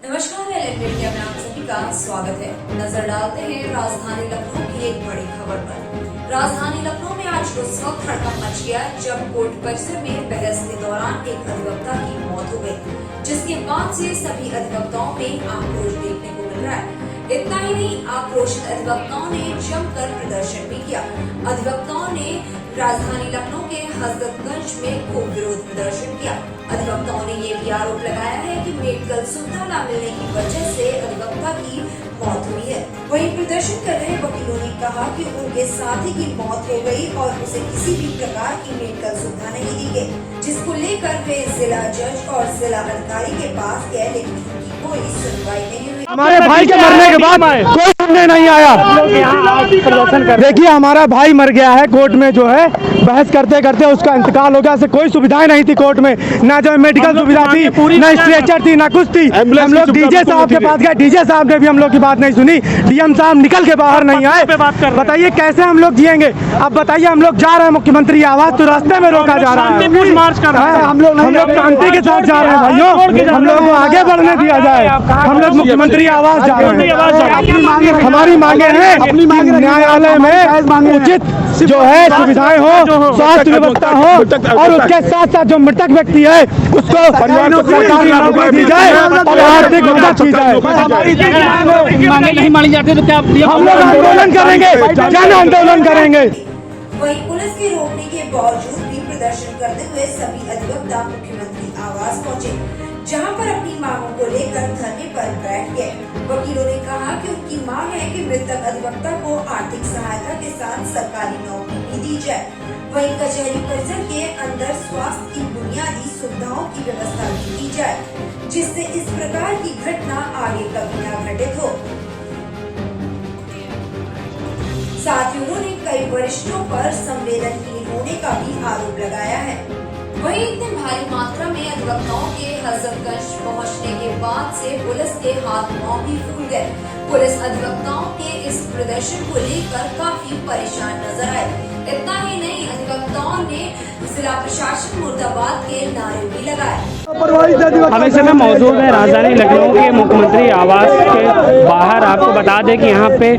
नमस्कार, LNB media में आप सभी का स्वागत है। नजर डालते हैं राजधानी लखनऊ की एक बड़ी खबर पर। राजधानी लखनऊ में आज उस वक्त हड़कंप मच गया जब कोर्ट परिसर में बहस के दौरान एक अधिवक्ता की मौत हो गई, जिसके बाद से सभी अधिवक्ताओं में आक्रोश देखने को मिल रहा है। इतना ही नहीं, आक्रोशित अधिवक्ताओं ने जमकर प्रदर्शन भी किया। अधिवक्ताओं ने राजधानी लखनऊ के हजरतगंज में खूब विरोध प्रदर्शन किया। अधिवक्ताओं ने ये भी आरोप लगाया है कि मेडिकल सुविधा न मिलने की वजह से अधिवक्ता की मौत हुई है। वहीं प्रदर्शन कर रहे वकीलों ने कहा कि उनके साथी की मौत हो गई और उसे किसी भी प्रकार की मेडिकल सुविधा नहीं दी गई, जिसको लेकर वे जिला जज और जिला अधिकारी के पास गए, लेकिन उनकी कोई सुनवाई नहीं हुई। हमारे भाई के मरने के बाद कोई सुनने नहीं आया। देखिए, हमारा भाई मर गया है, कोर्ट में जो है बहस करते करते उसका इंतकाल हो गया। से कोई सुविधाएं नहीं थी कोर्ट में, ना जो मेडिकल सुविधा थी, ना स्ट्रेचर थी, ना कुछ थी। हम लोग डीजे साहब के पास गए, डीजे साहब ने भी हम लोग की बात नहीं सुनी। डीएम साहब निकल के बाहर नहीं आए। बताइए कैसे हम लोग जिएंगे? अब बताइए, हम लोग जा रहे हैं मुख्यमंत्री आवास, तो रास्ते में रोका जा रहा है। हम लोग शांति के साथ जा रहे हैं भाइयों, हम लोग को आगे बढ़ने दिया जाए। हम लोग मुख्यमंत्री आवास जा रहे हैं। हमारी मांगे हैं न्यायालय में उचित जो है सुविधाएं हो, स्वास्थ्य व्यवस्था हो, और उसके साथ साथ जो मृतक व्यक्ति है उसको परिवार को सरकारी नौकरी दी जाए और आर्थिक मदद की जाए। मांगे नहीं मानी जाती तो क्या हम लोग आंदोलन करेंगे, जन आंदोलन करेंगे। वहीं पुलिस के रोकने के बावजूद भी प्रदर्शन करते हुए सभी अधिवक्ता मुख्यमंत्री आवास पहुंचे, जहां पर अपनी मांगों को लेकर धरने पर बैठ गए। वकीलों ने कहा कि उनकी मांग है कि मृतक अधिवक्ता को आर्थिक सहायता के साथ सरकारी नौकरी भी दी जाए। वहीं कचहरी परिसर के अंदर स्वास्थ्य की बुनियादी सुविधाओं की व्यवस्था भी की जाए, जिससे इस प्रकार की घटना आगे कभी न घटित हो। साथ ही उन्होंने कई वरिष्ठों पर संवेदनहीन होने का भी आरोप लगाया है। वहीं इतनी भारी मात्रा में अधिवक्ताओं के हजरतगंज पहुंचने के बाद से पुलिस के हाथ पांव भी फूल गए। पुलिस अधिवक्ताओं के इस प्रदर्शन को लेकर काफी परेशान नजर आए। इतना ही नहीं, अधिवक्ताओं ने जिला प्रशासन मुर्दाबाद के नारे भी लगाए। हम इस समय मौजूद है राजधानी लखनऊ के मुख्यमंत्री आवास के बाहर। आपको बता दें कि यहाँ पे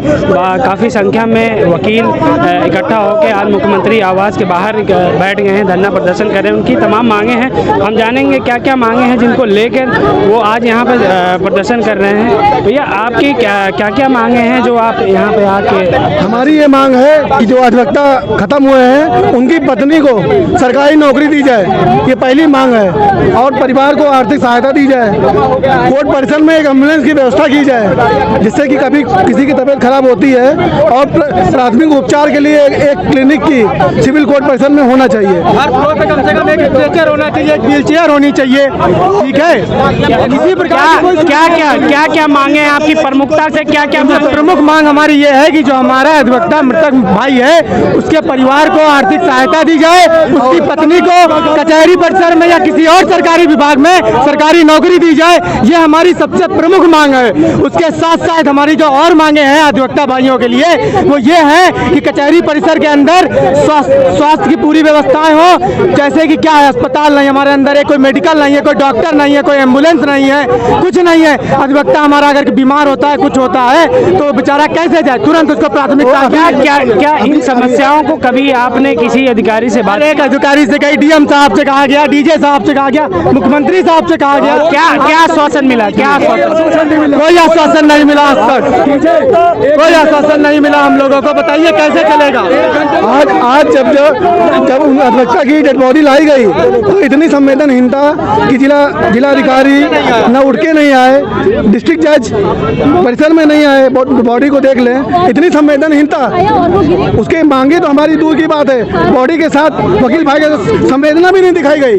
काफ़ी संख्या में वकील इकट्ठा होकर आज मुख्यमंत्री आवास के बाहर बैठ गए हैं, धरना प्रदर्शन कर रहे हैं। उनकी तमाम मांगे हैं, हम जानेंगे क्या क्या मांगे हैं जिनको लेकर वो आज यहाँ पे प्रदर्शन कर रहे हैं। भैया, आपकी क्या क्या मांगे हैं जो आप यहाँ पे आके? हमारी ये मांग है कि जो अधिवक्ता खत्म हुए हैं उनकी पत्नी को सरकारी नौकरी दी जाए, ये पहली मांग है। और परिवार को आर्थिक सहायता दी जाए। कोर्ट परिसर में एक एम्बुलेंस की व्यवस्था की जाए, जिससे कि कभी किसी की तबीयत खराब होती है और प्राथमिक उपचार के लिए एक क्लिनिक की सिविल कोर्ट परिसर में होना चाहिए। हर फ्लोर पे कम से कम एक स्ट्रेचर होना चाहिए, एक व्हील चेयर होनी चाहिए। ठीक है, किसी प्रकार क्या क्या मांगे हैं आपकी प्रमुखता से? क्या क्या प्रमुख मांग हमारी ये है कि जो हमारा अधिवक्ता मृतक भाई है उसके परिवार को आर्थिक सहायता दी जाए, उसकी पत्नी को कचहरी परिसर में या किसी और सरकारी विभाग में सरकारी नौकरी दी जाए। ये हमारी सबसे प्रमुख मांग है। उसके साथ साथ हमारी जो और मांगे हैं अधिवक्ता भाइयों के लिए वो ये है कि कचहरी परिसर के अंदर स्वास्थ्य की पूरी व्यवस्थाएं हो। जैसे कि क्या है, अस्पताल नहीं हमारे अंदर है, कोई मेडिकल नहीं है, कोई डॉक्टर नहीं है, कोई एम्बुलेंस नहीं है, कुछ नहीं है। अधिवक्ता हमारा अगर बीमार होता है, कुछ होता है तो बेचारा कैसे जाए? तुरंत उसको प्राथमिकता। क्या इन समस्याओं को कभी आपने किसी अधिकारी से बात? एक अधिकारी से कही, डीएम साहब से कहा गया, डीजे साहब से कहा गया, मुख्यमंत्री साहब से कहा गया। क्या आश्वासन मिला? क्या कोई आश्वासन नहीं मिला आज तक, कोई आश्वासन नहीं मिला हम लोगों को। बताइए कैसे चलेगा? आज जब अधिवक्ता की डेड बॉडी लाई गई तो इतनी संवेदनहीनता कि जिलाधिकारी न उठ के नहीं आए, डिस्ट्रिक्ट जज परिसर में नहीं आए बॉडी को देख लें। इतनी संवेदनहीनता, उसके मांगे तो हमारी दूर की बात है, बॉडी के साथ वकील भाई की संवेदना भी नहीं दिखाई गई।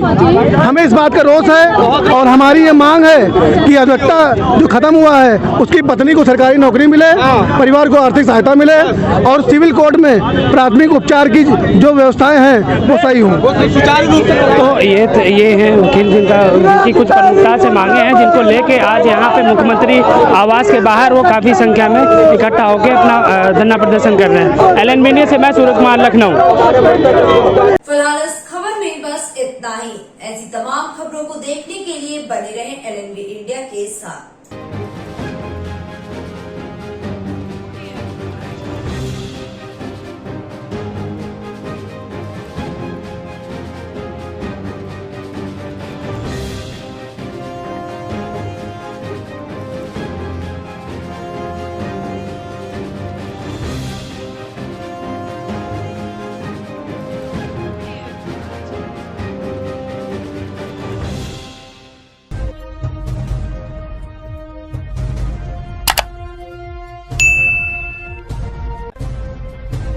हमें इस बात का रोष है और हमारी ये मांग है कि अधिवक्ता जो खत्म हुआ है उसकी पत्नी को सरकारी नौकरी मिले, परिवार को आर्थिक सहायता मिले और सिविल कोर्ट में प्राथमिक उपचार की जो व्यवस्थाएं हैं वो सही हों। तो ये हैं वकील जिनकी कुछ प्रमुखता से मांगे हैं, जिनको लेके आज यहाँ पे मुख्यमंत्री आवास के बाहर वो काफ़ी संख्या में इकट्ठा होकर अपना धरना प्रदर्शन कर रहे हैं। एलएनबी न्यूज़ से मैं सूरज कुमार, लखनऊ। फिलहाल इस खबर में बस इतना ही। ऐसी तमाम खबरों को देखने के लिए बने रहें एलएनबी इंडिया के साथ।